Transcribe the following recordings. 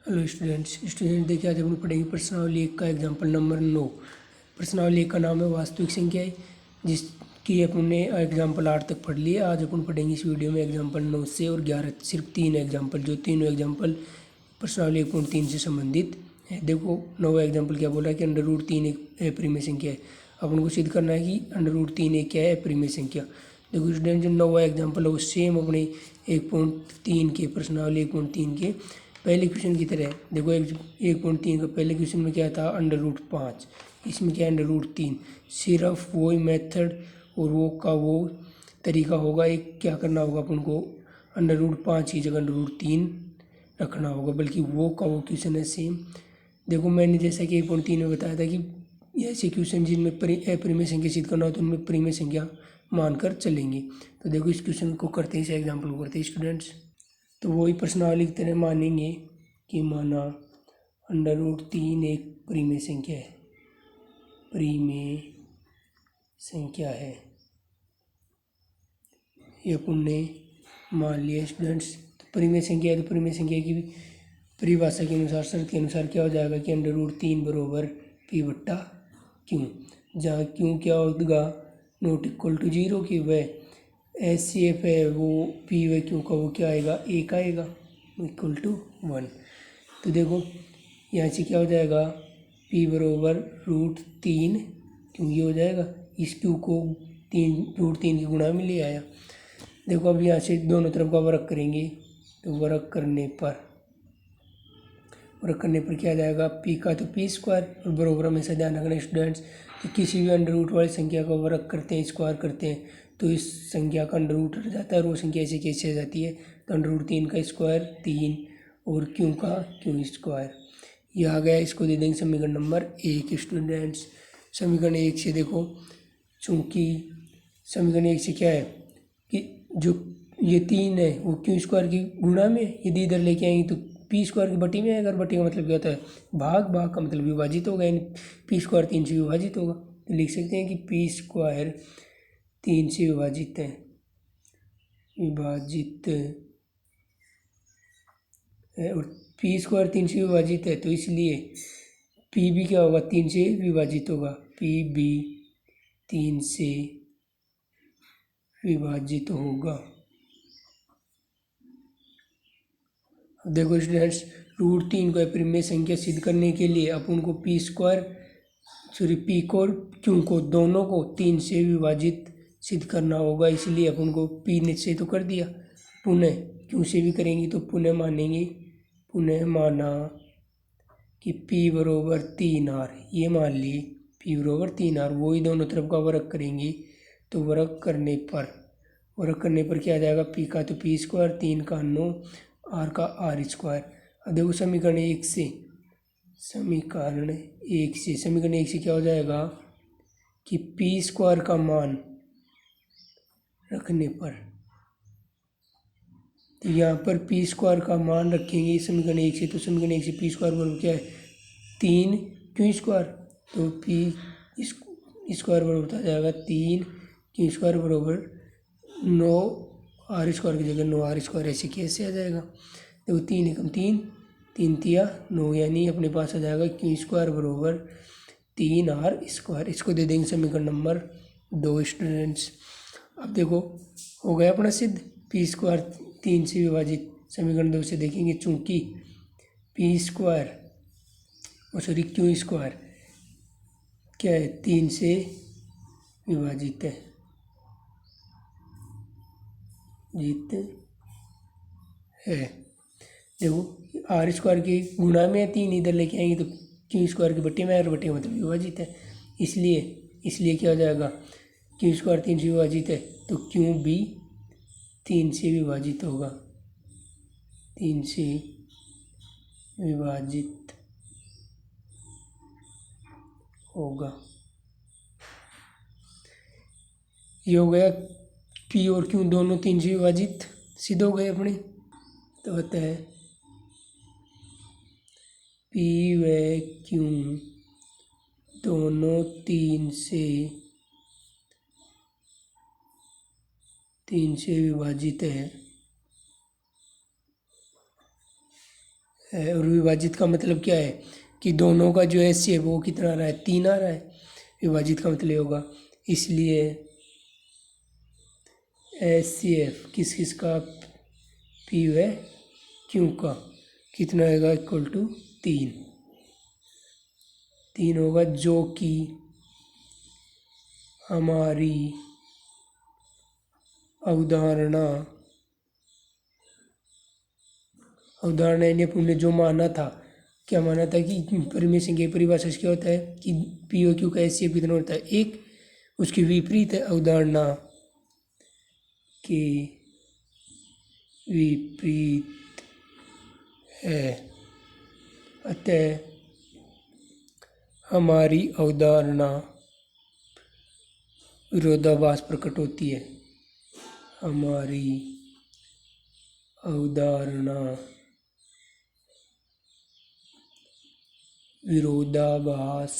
Hello student देखिए आज हम पढ़ेंगे प्रश्नावली 1 का एग्जाम्पल नंबर 9। प्रश्नावली 1 का नाम है वास्तविक संख्याएं, जिसकी अपने एग्जाम्पल 8 तक पढ़ लिए। आज अपन पढ़ेंगे इस वीडियो में एग्जाम्पल 9 से और 11, सिर्फ 3 एग्जाम्पल, जो तीनों एग्जाम्पल प्रश्नावली 1.3 से संबंधित है। देखो 9वां एग्जाम्पल क्या बोल रहा है कि √3 एक अप्रिमेय संख्या है। अपन को सिद्ध करना है कि √3 एक क्या है, अप्रिमेय संख्या। देखो स्टूडेंट जो 9वां एग्जाम्पल है वो सेम अपने 1.3 के प्रश्नावली 1.3 के पहले क्वेश्चन की तरह है। देखो 1.3 का पहले क्वेश्चन में क्या था, √5, इसमें क्या है √3। सिर्फ वही मेथड और वो का वो तरीका होगा, एक क्या करना होगा अपन को, √5 की जगह √3 रखना होगा, बल्कि वो का वो क्वेश्चन है सेम। देखो मैंने जैसा कि 1.3 में बताया था कि ऐसे क्वेश्चन जिनमें अप्रिमेय संख्या सिद्ध करना हो तो उनमें परिमेय संख्या मानकर चलेंगे। तो देखो इस क्वेश्चन को करते हैं, इस एग्जाम्पल को करते हैं स्टूडेंट्स। तो वही प्रश्नावली की तरह मानेंगे कि माना √3 एक परिमेय संख्या है, परिमेय संख्या है, ये अपन ने मान लिया स्टूडेंट्स। तो परिमेय संख्या है तो परिमेय संख्या की परिभाषा के अनुसार, शर्त के अनुसार क्या हो जाएगा कि √3 बराबर P/Q, जहाँ Q क्या होगा, नॉट इक्वल टू 0 की वह SCF है, वो P/Q का वो क्या आएगा, 1 आएगा, इक्वल टू 1। तो देखो यहाँ से क्या हो जाएगा, P बराबर √3 क्यों ये हो जाएगा, इस Q को √3 की गुणा में ले आया। देखो अब यहाँ से दोनों तरफ का वर्ग करेंगे, तो वर्ग करने पर क्या आ जाएगा, P का तो P²। और बराबर हमेशा ध्यान रखना स्टूडेंट्स कि किसी भी अंडर रूट वाली संख्या का वर्ग करते हैं, स्क्वायर करते हैं, तो इस संख्या का अंडर रूट हट जाता है और वो संख्या ऐसे कैसे आ जाती है। तो √3 का स्क्वायर 3 और Q का Q², ये आ गया। इसको दे देंगे समीकरण नंबर 1 स्टूडेंट्स। समीकरण 1 से देखो, चूँकि समीकरण 1 से क्या है कि जो ये 3 है वो Q² की गुणा में यदि इधर लेके आएंगे तो P² की बटी में आएगा। और बटी का मतलब क्या होता है, भाग का मतलब विभाजित होगा, यानी P² 3 से विभाजित होगा। तो लिख सकते हैं कि P² 3 से विभाजित है, और P² 3 से विभाजित है, तो इसलिए P भी क्या होगा, 3 से विभाजित होगा, P भी 3 से विभाजित होगा। अब देखो स्टूडेंट्स, √3 को अप्रिमेय संख्या सिद्ध करने के लिए अपन को P को Q को दोनों को 3 से विभाजित सिद्ध करना होगा। इसलिए अपन को P निश्चय तो कर दिया, पुनः Q से भी करेंगे तो पुनः मानेंगे, पुनः माना कि P बराबर 3R, ये मान लिए P बराबर 3R। वही दोनों तरफ का वर्ग करेंगे, तो वर्ग करने पर क्या आ जाएगा, P का तो P², 3 का 9, R का R²। अब देखो समीकरण 1 से क्या हो जाएगा कि P² का मान रखने पर, तो यहाँ पर P² का मान रखेंगे समीकरण 1 से, तो समीकरण 1 से P² बराबर क्या है, 3 Q², तो P² बराबर होता जाएगा 3 Q² बराबर 9 R² की जगह 9R², ऐसे कैसे आ जाएगा। देखो 3 एकम 3, 3 तिया 9, यानी अपने पास आ जाएगा Q² बराबर 3R²। इसको दे देंगे समीकरण नंबर 2 स्टूडेंट्स। अब देखो हो गया अपना सिद्ध, P² 3 से विभाजित। समीकरण 2 से देखेंगे, चूँकि Q² क्या है, 3 से विभाजित है, देखो R² की गुणा में 3 इधर लेके आएंगे तो Q² की बट्टी में और बट्टी मतलब विभाजित है, इसलिए क्या हो जाएगा, Q² 3 से विभाजित है तो Q भी 3 से विभाजित होगा, 3 से विभाजित होगा। ये हो गया, P और Q दोनों 3 से विभाजित सिद्ध हो गए अपने। तो होता है P व Q दोनों 3 से विभाजित है, है। और विभाजित का मतलब क्या है कि दोनों का जो एस सी है वो कितना आ रहा है, 3 आ रहा है। विभाजित का मतलब होगा, इसलिए एस सी एफ किस किस का, पी है क्यू का, कितना आएगा, इक्वल टू 3। 3 होगा, जो कि हमारी अवधारणा यानी अपन ने जो माना था, क्या माना था कि परिमेय संख्या की परिभाषा से क्या होता है कि पी ओ क्यू का एस सी एफ कितना होता है, एक। उसकी विपरीत है अवधारणा के विपरीत है, अतः हमारी अवधारणा विरोधाभास प्रकट होती है। हमारी अवधारणा विरोधाभास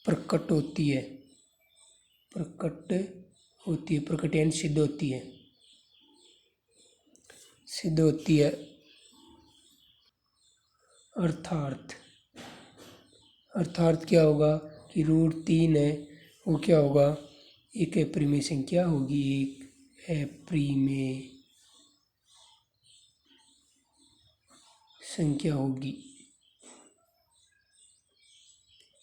प्रकट होती है, प्रकट यानी सिद्ध होती है, अर्थात क्या होगा कि √3 है वो क्या होगा, एक अप्रिमेय संख्या होगी, एक अप्रिमेय संख्या होगी।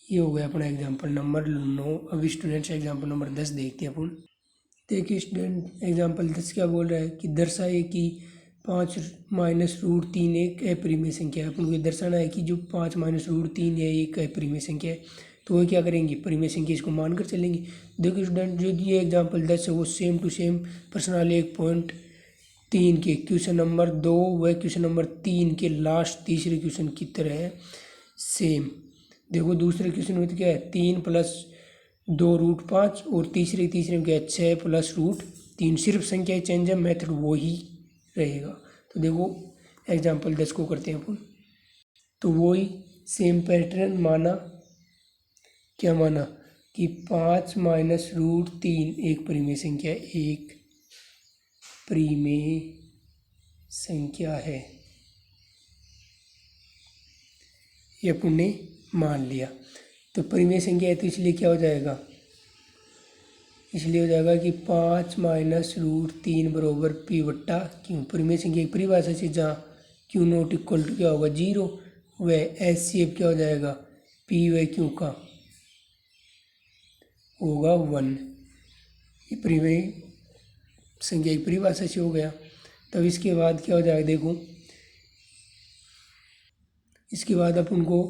ये हो गया अपना एग्जाम्पल नंबर 9। अब स्टूडेंट्स एग्जाम्पल नंबर 10 देखते हैं अपन। देखिए स्टूडेंट, एग्जाम्पल 10 क्या बोल रहा है कि दर्शाए कि 5 माइनस √3 एक अप्रिमेय संख्या है। अपन को दर्शाना है कि जो 5 माइनस √3 है एक अप्रिमेय संख्या है। तो वो क्या करेंगे, परिमेय संख्या इसको मानकर चलेंगे। देखिए स्टूडेंट, जो ये एग्जाम्पल 10 है वो सेम टू सेम प्रश्न 1.3 के क्वेश्चन नंबर 2 व क्वेश्चन नंबर 3 के लास्ट तीसरे क्वेश्चन की तरह है, सेम। देखो दूसरे क्वेश्चन में तो क्या है, 3 + 2√5, और तीसरे में क्या है, 6 + √3। सिर्फ संख्या चेंज है, मेथड वो ही रहेगा। तो देखो एग्जाम्पल 10 को करते हैं अपन। तो वही सेम पैटर्न माना, क्या माना कि 5 माइनस √3 एक परिमेय संख्या, एक परिमेय संख्या है, ये अपन ने मान लिया। तो परिमेय संख्या है तो इसलिए क्या हो जाएगा, इसलिए हो जाएगा कि 5 माइनस √3 बराबर पी बट्टा क्यू। परिमेय संख्या की परिभाषा से जहाँ क्यू नॉट इक्वल टू क्या होगा, 0, व एस सी एफ क्या हो जाएगा, पी व क्यू का होगा 1। ये परिमेय संख्या की परिभाषा से हो गया। तब इसके बाद क्या हो जाएगा, देखो इसके बाद अपन को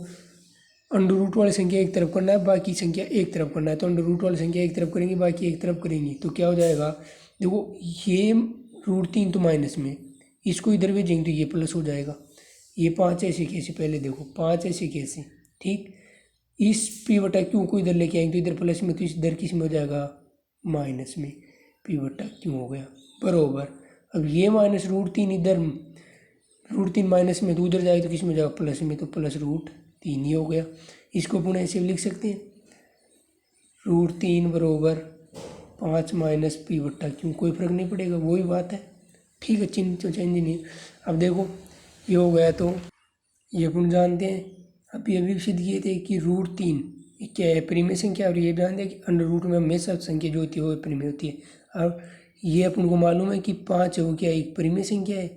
अंडर रूट वाली संख्या एक तरफ करना है, बाकी संख्या एक तरफ करना है। तो अंडर रूट वाली संख्या एक तरफ करेंगे, बाकी एक तरफ करेंगे, तो क्या हो जाएगा, देखो ये √3 तो माइनस में, इसको इधर भेजेंगे तो ये प्लस हो जाएगा। ये 5 ऐसे कैसे, पहले देखो 5 ऐसे कैसे, ठीक। इस पी बटा क्यू को इधर लेके आएंगे तो इधर प्लस में, तो इधर किस में हो जाएगा, माइनस में, पी बटा क्यू हो गया बरोबर। अब ये माइनस √3 इधर, √3 माइनस में, तो उधर जाएगा तो किस में जाएगा, प्लस में, तो प्लस √3 ही हो गया। इसको पुनः ऐसे लिख सकते हैं, √3 बरोबर 5 माइनस पी बट्टा क्यू, कोई फर्क नहीं पड़ेगा, वही बात है, ठीक है, चिन्ह तो चेंज नहीं। अब देखो ये हो गया, तो ये अपन जानते हैं। अब ये भी सिद्ध किए थे कि √3 क्या है, परिमेय संख्या, और ये जानते हैं कि अंडर रूट में हमेशा संख्या जो होती है वो परिमेय होती है। अब ये अपन को मालूम है कि 5 है वो क्या, एक परिमेय संख्या है,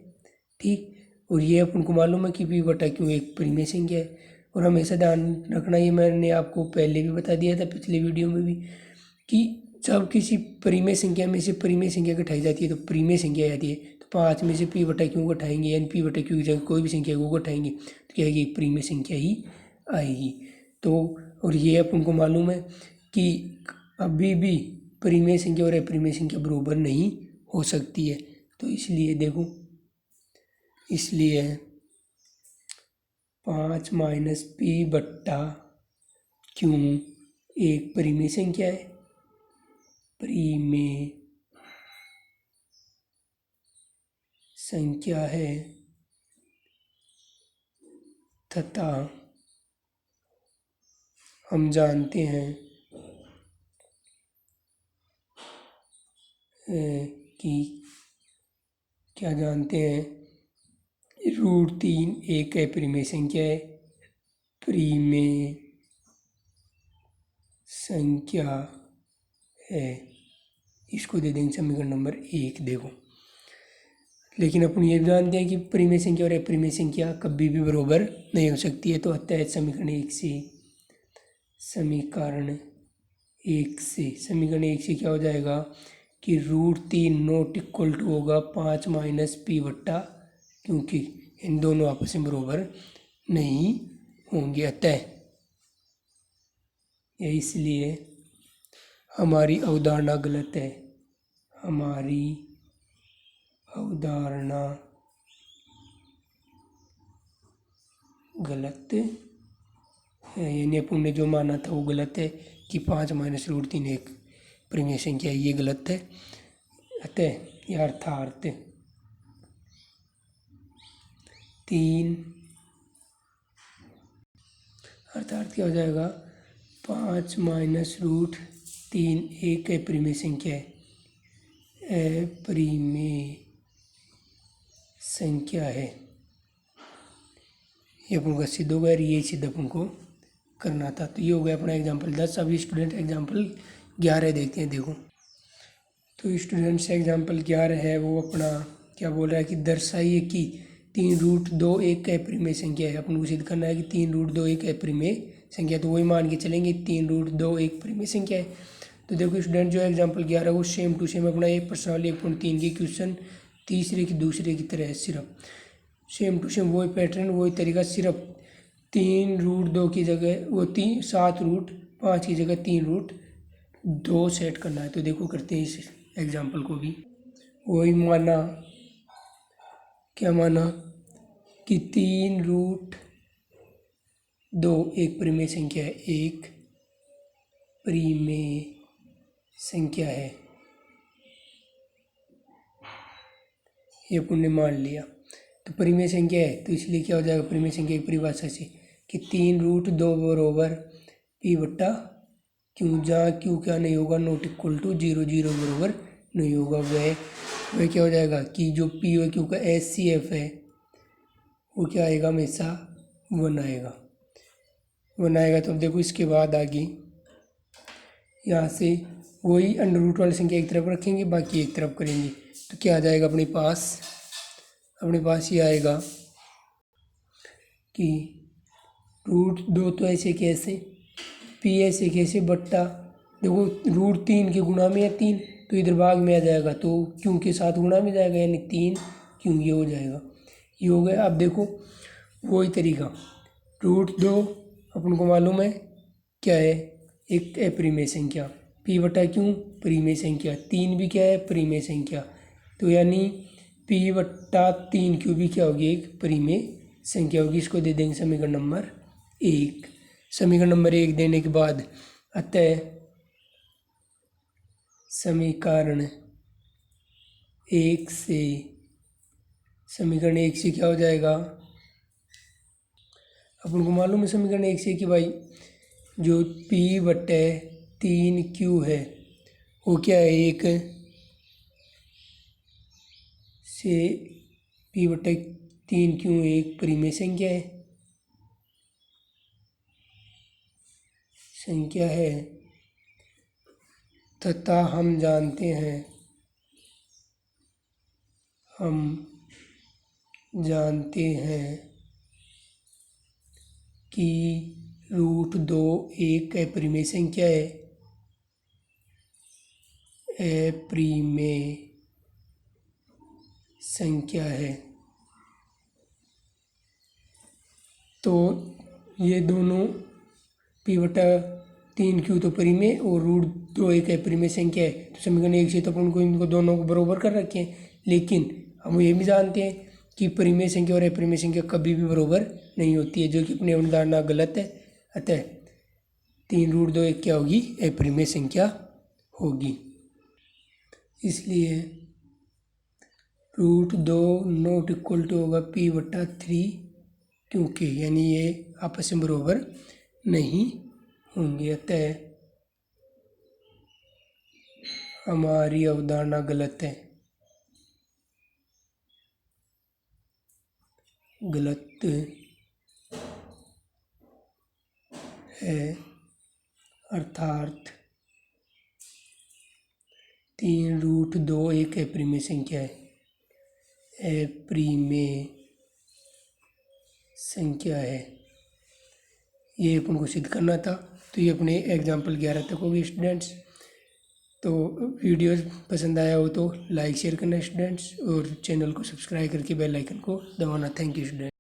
ठीक। और ये अपन को मालूम है कि पी बटा क्यू एक परिमेय संख्या है। और हमेशा ध्यान रखना, ये मैंने आपको पहले भी बता दिया था पिछले वीडियो में भी, कि जब किसी परिमेय संख्या में से परिमेय संख्या घटाई जाती है तो परिमेय संख्या आती है। तो 5 में से पी बटा क्यू घटाएंगे, यानी पी बटा क्यू की जगह कोई भी संख्या को घटाएंगे तो क्या आएगी, परिमेय संख्या ही आएगी। तो और ये अपन को मालूम है कि अभी भी परिमेय संख्या और अपरिमेय संख्या बराबर नहीं हो सकती है। तो इसलिए देखो, इसलिए 5 माइनस पी बट्टा क्यू एक परिमेय संख्या है, परिमेय संख्या है, तथा हम जानते हैं कि क्या जानते हैं, √3 एक अप्रिमेय संख्या है, परिमेय संख्या है। इसको दे देंगे समीकरण नंबर 1। देखो, लेकिन अपन ये भी जानते हैं कि परिमेय संख्या और अप्रिमेय संख्या कभी भी बराबर नहीं हो सकती है। तो अतः समीकरण 1 से क्या हो जाएगा कि √3 नॉट इक्वल टू होगा 5 माइनस पी बट्टा, क्योंकि इन दोनों आपस में बराबर नहीं होंगे। अतः ये इसलिए हमारी अवधारणा गलत है। हमारी अवधारणा गलत है, यानी अपन ने जो माना था वो गलत है कि 5 माइनस √3 एक परिमेय संख्या है, ये गलत है। अतः यह अर्थात 3 अर्थात क्या हो जाएगा, 5 माइनस √3 एक अप्रिमेय संख्या है, अप्रिमेय संख्या है। ये अपन का सिद्ध हो गया, ये सिद्ध अपन को करना था। तो ये हो गया अपना एग्जाम्पल 10। अभी स्टूडेंट एग्जाम्पल 11 देखते हैं। देखो, तो स्टूडेंट्स एग्जाम्पल 11 है वो अपना क्या बोल रहा है कि दर्शाइए कि 3√2 एक अप्रिमेय संख्या है। अपन को सिद्ध करना है कि 3√2 एक अप्रिमेय संख्या, तो वही मान के चलेंगे 3√2 एक परिमेय संख्या है। तो देखो स्टूडेंट, जो एग्जाम्पल 11 वो सेम टू सेम अपना एक प्रश्नावली 1.3 की क्वेश्चन तीसरे की दूसरे की तरह है। सिर्फ सेम टू सेम वही पैटर्न वही तरीका, सिर्फ 3√2 की जगह वो 7√5 की जगह 3√2 सेट करना है। तो देखो करते हैं इस एग्जाम्पल को भी। वही माना, क्या माना कि 3√2 एक परिमेय संख्या है, एक परिमेय संख्या है, ये अपन ने मान लिया। तो परिमेय संख्या है तो इसलिए क्या हो जाएगा परिमेय संख्या की परिभाषा से कि 3√2 बरोबर पी बट्टा क्यू, जहाँ क्यू क्या नहीं होगा, नॉट इक्वल टू 0 0 बरोबर नहीं होगा। वह क्या हो जाएगा कि जो पी और क्यू का HCF है वो क्या आएगा, हमेशा 1 आएगा। 1 आएगा। तो अब देखो इसके बाद आगे यहाँ से वही अंडर रूट वाली संख्या एक तरफ रखेंगे, बाकी एक तरफ करेंगे। तो क्या आ जाएगा अपने पास ये आएगा कि √2 तो ऐसे कैसे, पी ऐसे कैसे बट्टा, देखो √3 के गुणा में है 3, तो इधर भाग में आ जाएगा, तो क्यों के साथ गुणा में जाएगा, यानी 3 क्यों ये हो जाएगा, ये हो गया। अब देखो वही तरीका, √2 अपन को मालूम है क्या है, एक अपरिमेय संख्या, पी बटा क्यों परिमेय संख्या, 3 भी क्या है परिमेय संख्या, तो यानी पी बट्टा 3 क्यों भी क्या होगी, एक परिमेय संख्या होगी। इसको दे देंगे समीकरण नंबर 1। समीकरण नंबर 1 देने के बाद अतः समीकरण 1 से क्या हो जाएगा, अपन को मालूम है समीकरण 1 से कि भाई जो पी बटे 3 क्यू है वो क्या है, एक से पी बटे 3 क्यू एक परिमेय संख्या है तथा हम जानते हैं कि √2 एक अपरिमेय संख्या है, अपरिमेय संख्या है। तो ये दोनों पी बटा 3 क्यू तो परिमेय और √2 एक अपरिमेय संख्या है। तो समीकरण 1 से तो अपन को इनको दोनों को बराबर कर रखे हैं, लेकिन हम ये भी जानते हैं कि परिमेय संख्या और अपरिमेय संख्या कभी भी बराबर नहीं होती है, जो कि अपनी अवधारणा गलत है। अतः 3√2 एक क्या होगी, अपरिमेय संख्या होगी। इसलिए √2 नॉट इक्वल टू होगा पी बटा 3 क्योंकि, यानी ये आपस में बराबर नहीं होंगे। अतः हमारी अवधारणा गलत है। गलत है, अर्थात 3√2 एक अप्रीमेय संख्या है, अप्रीमेय संख्या है। ये अपन को सिद्ध करना था। तो ये अपने एग्जाम्पल 11 तक होगी स्टूडेंट्स। तो वीडियो पसंद आया हो तो लाइक शेयर करना स्टूडेंट्स, और चैनल को सब्सक्राइब करके बेल आइकन को दबाना। Thank you students.